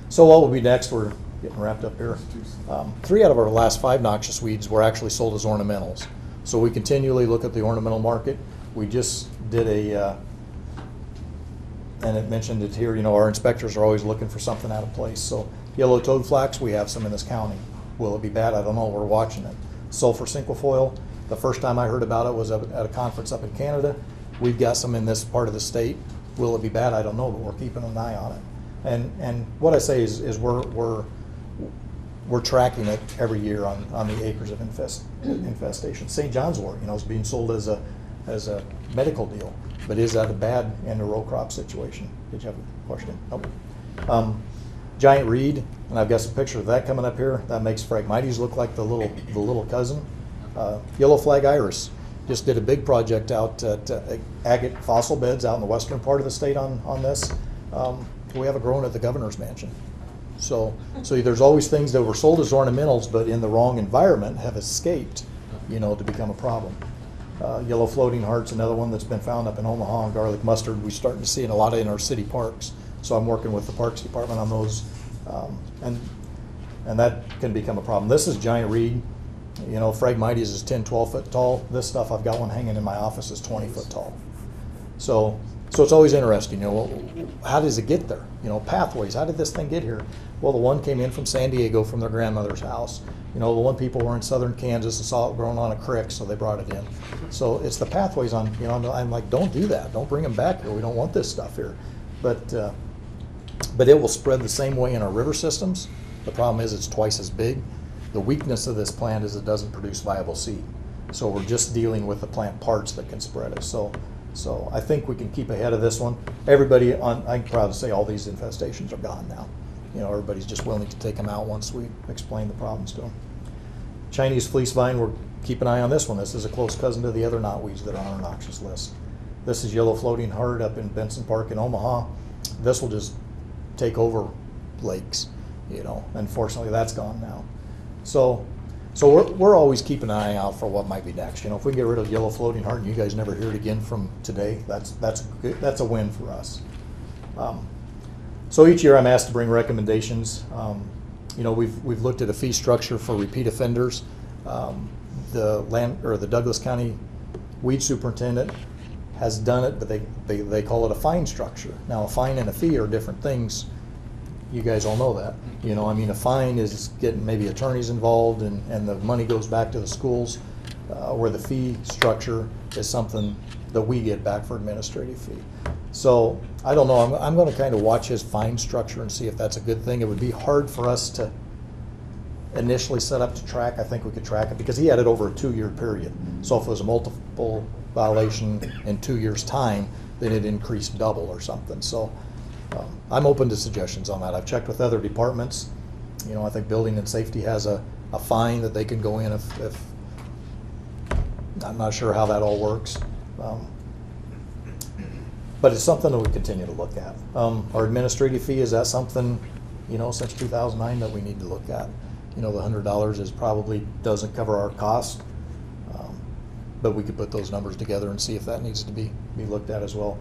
So what will be next? We're getting wrapped up here. 3 out of our last 5 noxious weeds were actually sold as ornamentals. So we continually look at the ornamental market. We just did and it mentioned it here, you know, our inspectors are always looking for something out of place. So yellow toad flax, we have some in this county. Will it be bad? I don't know. We're watching it. Sulfur cinquefoil, the first time I heard about it was at a conference up in Canada. We've got some in this part of the state. Will it be bad? I don't know, but we're keeping an eye on it. And what I say is we're tracking it every year on the acres of infestation. St. John's wort, you know, is being sold as a medical deal, but is that a bad end of row crop situation? Did you have a question? Nope. Giant reed, and I've got some picture of that coming up here. That makes Phragmites look like the little cousin. Yellow flag iris. Just did a big project out at agate fossil beds out in the western part of the state on this. We have it growing at the governor's mansion. So there's always things that were sold as ornamentals, but in the wrong environment have escaped, you know, to become a problem. Yellow floating heart's another one that's been found up in Omaha, and garlic mustard we're starting to see in a lot in our city parks. So I'm working with the Parks Department on those, and that can become a problem. This is giant reed. You know, Phragmites is 10, 12 foot tall. This stuff, I've got one hanging in my office, is 20 foot tall. So it's always interesting, you know, well, how does it get there? You know, pathways, how did this thing get here? Well, the one came in from San Diego from their grandmother's house. You know, the one people were in southern Kansas and saw it growing on a creek, so they brought it in. So it's the pathways on, you know, I'm like, don't do that. Don't bring them back here. We don't want this stuff here. But it will spread the same way in our river systems. The problem is it's twice as big. The weakness of this plant is it doesn't produce viable seed. So we're just dealing with the plant parts that can spread it. So I think we can keep ahead of this one. Everybody I'm proud to say all these infestations are gone now. You know, everybody's just willing to take them out once we explain the problems to them. Chinese fleece vine, we're keep an eye on this one. This is a close cousin to the other knotweeds that are on our noxious list. This is yellow floating heart up in Benson Park in Omaha. This will just take over lakes, you know. Unfortunately, that's gone now. So we're always keeping an eye out for what might be next. You know, if we can get rid of yellow floating heart and you guys never hear it again from today, that's a win for us. So each year I'm asked to bring recommendations. You know, we've looked at a fee structure for repeat offenders. The Douglas County weed superintendent has done it, but they call it a fine structure. Now, a fine and a fee are different things. You guys all know that. You know, I mean, a fine is getting maybe attorneys involved and the money goes back to the schools, where the fee structure is something that we get back for administrative fee. So I don't know, I'm going to kind of watch his fine structure and see if that's a good thing. It would be hard for us to initially set up to track. I think we could track it because he had it over a 2-year period. So if it was a multiple violation in 2 years' time, then it increased double or something. So I'm open to suggestions on that. I've checked with other departments. You know, I think building and safety has a fine that they can go in if I'm not sure how that all works. But it's something that we continue to look at. Our administrative fee, is that something, you know, since 2009 that we need to look at? You know, the $100 is probably doesn't cover our cost, but we could put those numbers together and see if that needs to be looked at as well.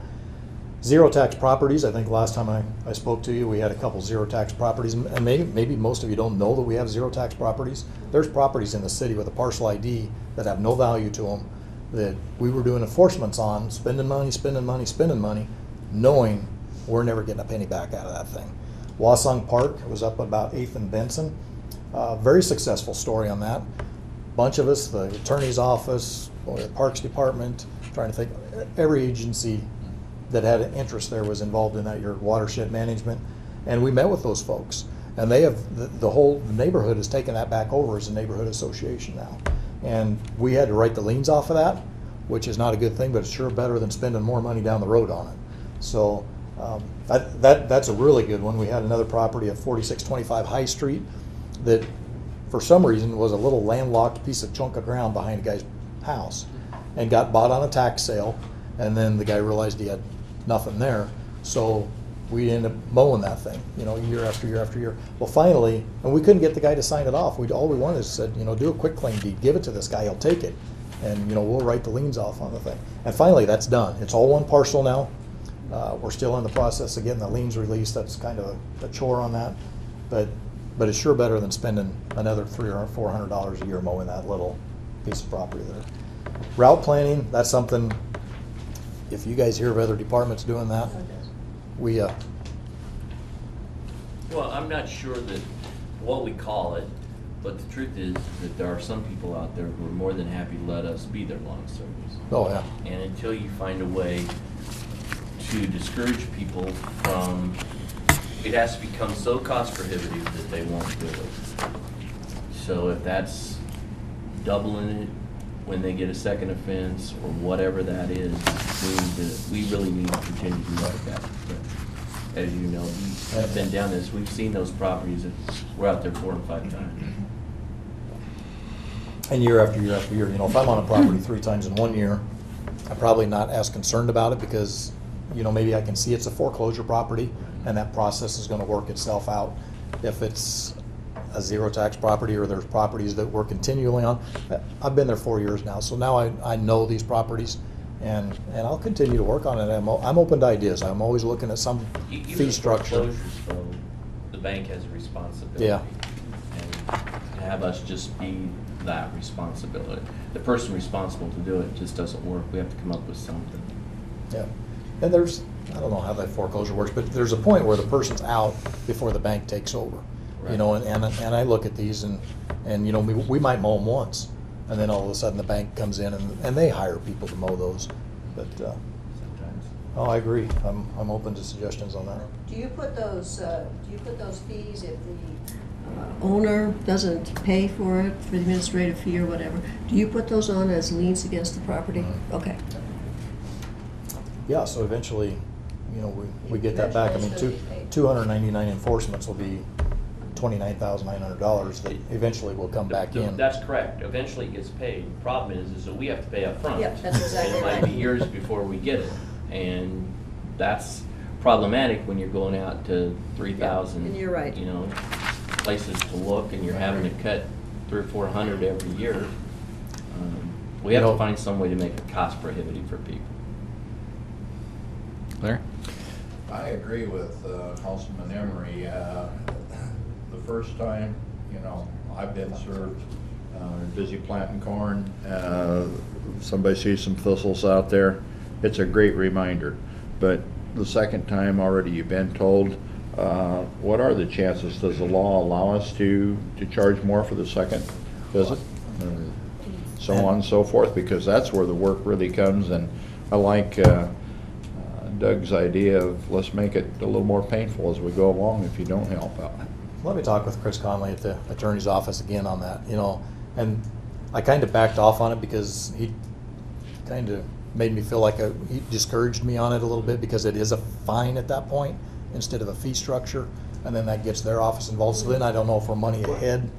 Zero tax properties, I think last time I spoke to you, we had a couple zero tax properties, and maybe most of you don't know that we have zero tax properties. There's properties in the city with a parcel ID that have no value to them that we were doing enforcements on, spending money, knowing we're never getting a penny back out of that thing. Wasong Park was up about 8th and Benson. Very successful story on that. Bunch of us, the attorney's office, the Parks Department, trying to think, every agency that had an interest there was involved in that, your watershed management. And we met with those folks. And they have, the whole neighborhood has taken that back over as a neighborhood association now. And we had to write the liens off of that, which is not a good thing, but it's sure better than spending more money down the road on it. So that's a really good one. We had another property at 4625 High Street that for some reason was a little landlocked piece of chunk of ground behind a guy's house and got bought on a tax sale, and then the guy realized he had nothing there, so we ended up mowing that thing, you know, year after year after year. Well, finally, and we couldn't get the guy to sign it off. All we wanted is said, you know, do a quick claim deed, give it to this guy, he'll take it, and you know, we'll write the liens off on the thing. And finally, that's done. It's all one parcel now. We're still in the process of getting the liens released. That's kind of a chore on that, but it's sure better than spending another $300 or $400 a year mowing that little piece of property there. Route planning, that's something, if you guys hear of other departments doing that, we Well, I'm not sure that what we call it, but the truth is that there are some people out there who are more than happy to let us be their lawn service. oh yeah. And until you find a way to discourage people from, it has to become so cost prohibitive that they won't do it. So if that's doubling it when they get a second offense or whatever that is, we really need to continue to look at it. But as you know, we've been down this, we've seen those properties that we're out there 4 and 5 times. And year after year after year, you know, if I'm on a property 3 times in 1 year, I'm probably not as concerned about it because, you know, maybe I can see it's a foreclosure property and that process is going to work itself out. If it's a zero tax property or there's properties that we're continually on, I've been there 4 years now, so now I know these properties and I'll continue to work on it. I'm open to ideas. I'm always looking at some fee structure. Foreclosures, though, the bank has a responsibility. Yeah. And to have us just be that responsibility. The person responsible to do it just doesn't work. We have to come up with something. Yeah, and there's, I don't know how that foreclosure works, but there's a point where the person's out before the bank takes over. You know, and I look at these and you know, we might mow them once, and then all of a sudden the bank comes in and they hire people to mow those. But Sometimes. Oh, I agree. I'm open to suggestions on that. Do you put those fees if the owner doesn't pay for it, for the administrative fee or whatever? Do you put those on as liens against the property? Okay. Yeah, so eventually, you know, we get that back. I mean, Eventually it's gonna be paid. 299 enforcements will be $29,900 that eventually will come back in. That's correct. Eventually it gets paid. The problem is that we have to pay up front. Yep, that's exactly And it might right. be years before we get it. And that's problematic when you're going out to 3,000. and you're right. You know, places to look, and you're having to cut 300 or 400 every year. We have You know- to find some way to make it cost prohibitive for people. Larry? I agree with Councilman Emery. The first time, you know, I've been served, busy planting corn, somebody sees some thistles out there, it's a great reminder. But the second time already you've been told, what are the chances? Does the law allow us to charge more for the second visit? So on and so forth, because that's where the work really comes. And I like Doug's idea of let's make it a little more painful as we go along if you don't help out. Let me talk with Chris Conley at the attorney's office again on that, you know, and I kind of backed off on it because he kind of made me feel like he discouraged me on it a little bit because it is a fine at that point instead of a fee structure, and then that gets their office involved. So then I don't know if we're money ahead.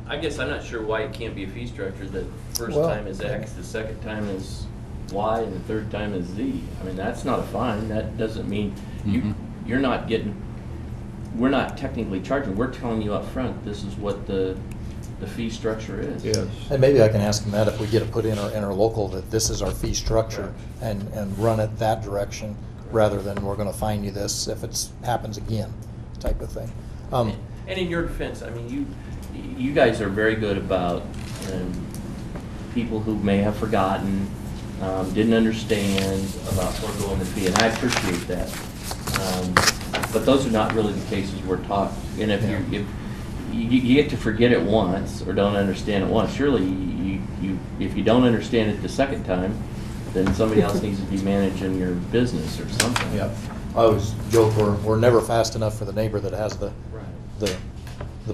I guess I'm not sure why it can't be a fee structure. The first Well, time is X, the second time is Y, and the third time is Z. I mean, that's not a fine. That doesn't mean you're not getting, we're not technically charging. We're telling you up front, this is what the fee structure is. Yes. And maybe I can ask him that if we get it put in our interlocal, that this is our fee structure and run it that direction rather than we're gonna fine you this if it happens again, type of thing. And in your defense, I mean, you guys are very good about people who may have forgotten, didn't understand about foregoing the fee, and I appreciate that. But those are not really the cases we're taught. And if you get to forget it once or don't understand it once, surely if you don't understand it the second time, then somebody else needs to be managing your business or something. Yeah, I always joke we're never fast enough for the neighbor that has the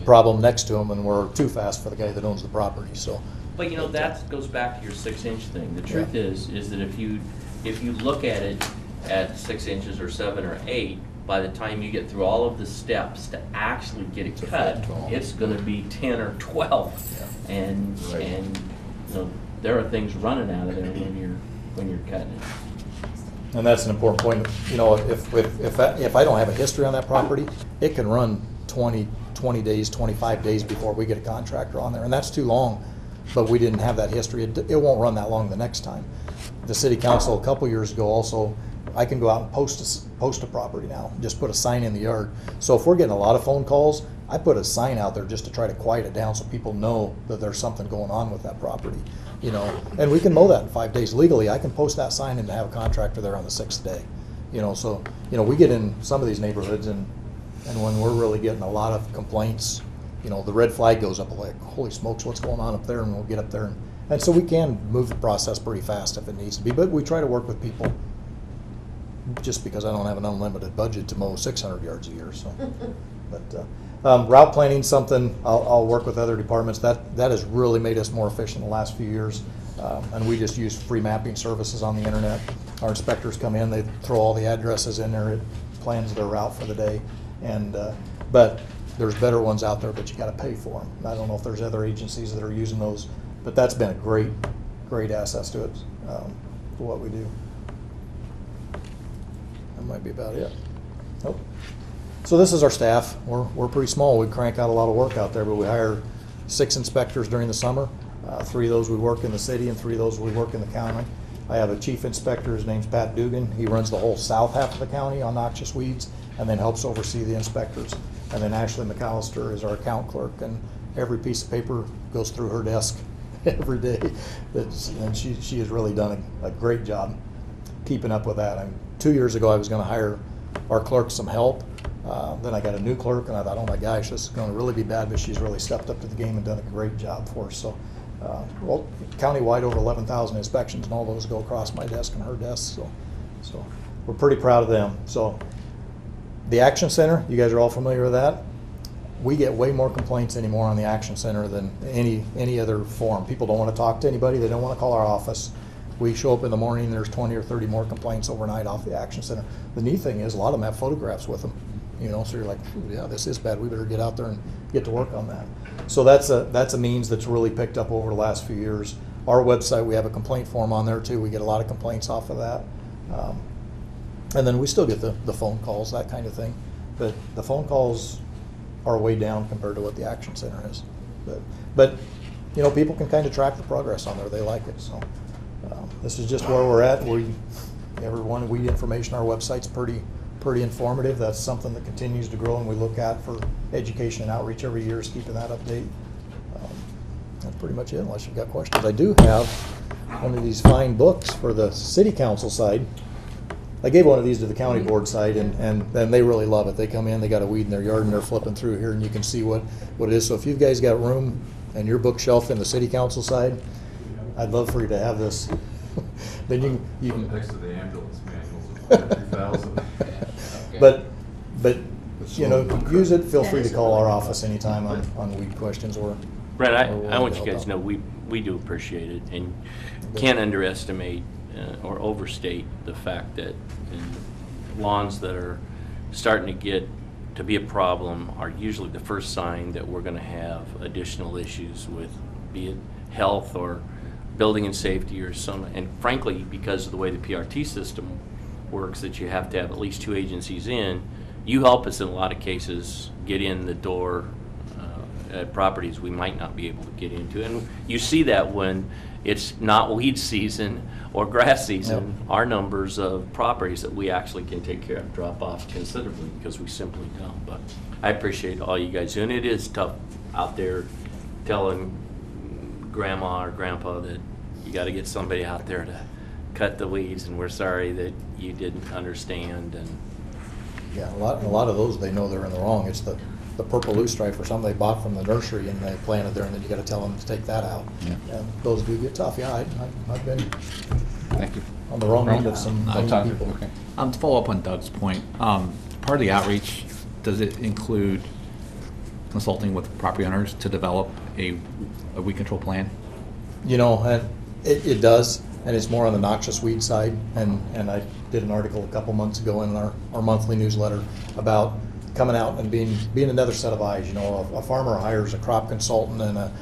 problem next to him, and we're too fast for the guy that owns the property. So, But you know, that goes back to your 6-inch thing. The truth is that if you look at it at 6 inches or 7 or 8, by the time you get through all of the steps to actually get it cut, it's gonna be 10 or 12. And you know, there are things running out of there when you're cutting it. and that's an important point. You know, if I don't have a history on that property, it can run 20 days, 25 days before we get a contractor on there, and that's too long. But we didn't have that history. It won't run that long the next time. The city council a couple years ago also, I can go out and post a property now, just put a sign in the yard. So if we're getting a lot of phone calls, I put a sign out there just to try to quiet it down so people know that there's something going on with that property, you know. And we can mow that in 5 days. Legally, I can post that sign and have a contractor there on the 6th day, you know. So, you know, we get in some of these neighborhoods and when we're really getting a lot of complaints, you know, the red flag goes up like, holy smokes, what's going on up there? And we'll get up there. And so we can move the process pretty fast if it needs to be, but we try to work with people just because I don't have an unlimited budget to mow 600 yards a year, so. But route planning, something I'll work with other departments. That has really made us more efficient the last few years. And we just use free mapping services on the internet. Our inspectors come in, they throw all the addresses in there, it plans their route for the day. And but there's better ones out there, but you gotta pay for them. I don't know if there's other agencies that are using those, but that's been a great asset to it, for what we do. That might be about it. Nope. So this is our staff. We're pretty small. We crank out a lot of work out there, but we hire 6 inspectors during the summer. 3 of those we work in the city and 3 of those we work in the county. I have a chief inspector, his name's Pat Dugan. He runs the whole south half of the county on noxious weeds and then helps oversee the inspectors. And then Ashley McAllister is our account clerk, and every piece of paper goes through her desk every day. And she has really done a great job keeping up with that. 2 years ago I was gonna hire our clerk some help. Then I got a new clerk and I thought, oh my gosh, this is gonna really be bad, but she's really stepped up to the game and done a great job for us. So, well, countywide over 11,000 inspections, and all those go across my desk and her desk. So we're pretty proud of them. So the Action Center, you guys are all familiar with that. We get way more complaints anymore on the Action Center than any other forum. People don't want to talk to anybody. They don't want to call our office. We show up in the morning, there's 20 or 30 more complaints overnight off the Action Center. The neat thing is, a lot of them have photographs with them, you know, so you're like, yeah, this is bad. We better get out there and get to work on that. So that's a means that's really picked up over the last few years. Our website, we have a complaint form on there too. We get a lot of complaints off of that. And then we still get the phone calls, that kind of thing. But the phone calls are way down compared to what the Action Center is. But you know, people can kind of track the progress on there. They like it. So this is just where we're at. Everyone, weed information, our website's pretty informative. That's something that continues to grow and we look at for education and outreach every year, is keeping that update. That's pretty much it, unless you've got questions. I do have one of these fine books for the city council side. I gave one of these to the county board side, and they really love it. They come in, they got a weed in their yard, and they're flipping through here, and you can see what it is. So if you guys got room and your bookshelf in the city council side, I'd love for you to have this. Then you can. Next to the ambulance manuals of 30,000. But you know, use it. Feel free to call our office anytime on weed questions or. Brent, I willing want to you help guys to out. know, we do appreciate it, and can't underestimate or overstate the fact that lawns that are starting to get to be a problem are usually the first sign that we're gonna have additional issues with, be it health or building and safety or some, and frankly, because of the way the PRT system works, that you have to have at least 2 agencies in, you help us in a lot of cases get in the door at properties we might not be able to get into. And you see that when it's not weed season or grass season, Yep. our numbers of properties that we actually can take care of drop off considerably because we simply don't. But I appreciate all you guys do, and it is tough out there telling grandma or grandpa that you got to get somebody out there to cut the weeds, and we're sorry that you didn't understand. And Yeah, a lot of those, they know they're in the wrong. It's the purple loosestrife or something they bought from the nursery and they planted there, and then you gotta tell them to take that out. Yeah. And those do get tough. Yeah, I've been Thank you. on the wrong end of some I'll funny talk- people. Okay. To follow up on Doug's point, part of the outreach, does it include consulting with property owners to develop a weed control plan? You know, and it does, and it's more on the noxious weed side. And I did an article a couple months ago in our monthly newsletter about coming out and being another set of eyes. You know, a farmer hires a crop consultant and a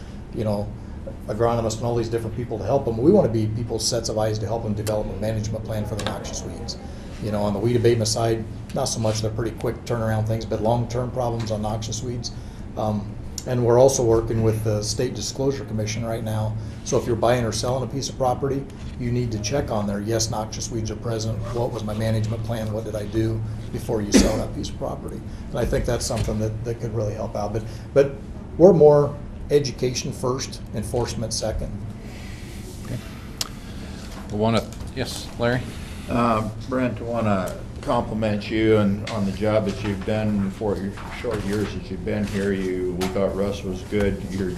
agronomist and all these different people to help them. We want to be people's sets of eyes to help them develop a management plan for the noxious weeds. You know, on the weed abatement side, not so much. They're pretty quick turnaround things, but long-term problems on noxious weeds. And we're also working with the State Disclosure Commission right now. So if you're buying or selling a piece of property, you need to check on there, yes, noxious weeds are present. What was my management plan? What did I do before you sell that piece of property? And I think that's something that could really help out. But we're more education first, enforcement second. We want to, yes, Larry? Brent, I want to compliment you on the job that you've done for your short years that you've been here. We thought Russ was good. You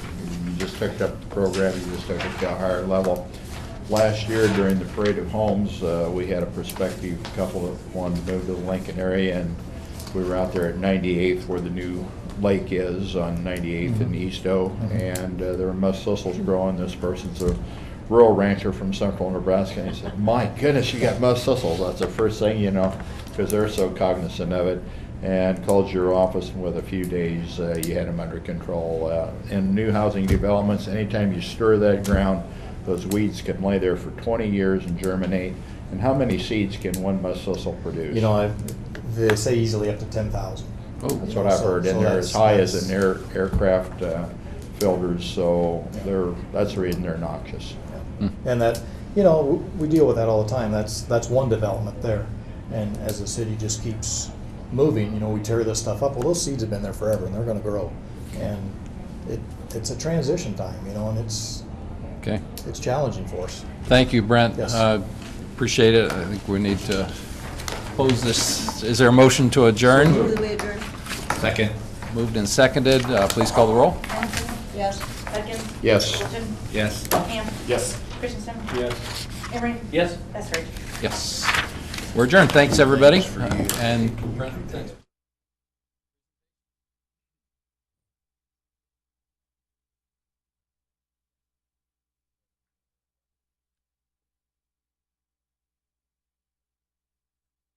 just picked up the program. You just took it to a higher level. Last year during the Parade of Homes, we had a prospective couple that wanted to move to the Lincoln area, and we were out there at 98th where the new lake is on 98th and East O, and there were musk thistles growing. This person's a rural rancher from central Nebraska, and he said, "My goodness, you got musk thistles." That's the first thing, you know, because they're so cognizant of it. And called your office, and with a few days, you had them under control. In new housing developments, anytime you stir that ground, those weeds can lay there for 20 years and germinate. And how many seeds can one musk thistle produce? You know, they say easily up to 10,000. That's what I've heard, and they're as high as an aircraft filters, so that's the reason they're noxious. And that, you know, we deal with that all the time. That's one development there. And as the city just keeps moving, you know, we tear this stuff up. Well, those seeds have been there forever, and they're going to grow. And it's a transition time, you know, and it's challenging for us. Thank you, Brent. Yes. Appreciate it. I think we need to close this. Is there a motion to adjourn? Move that we adjourn. Second. Moved and seconded. Please call the roll. Yes. Hudgens? Yes. Wilchin? Yes. Ham? Yes. Christensen? Yes. Emery? yes? That's right. Yes. We're adjourned. Thanks, everybody. And Brent, thanks.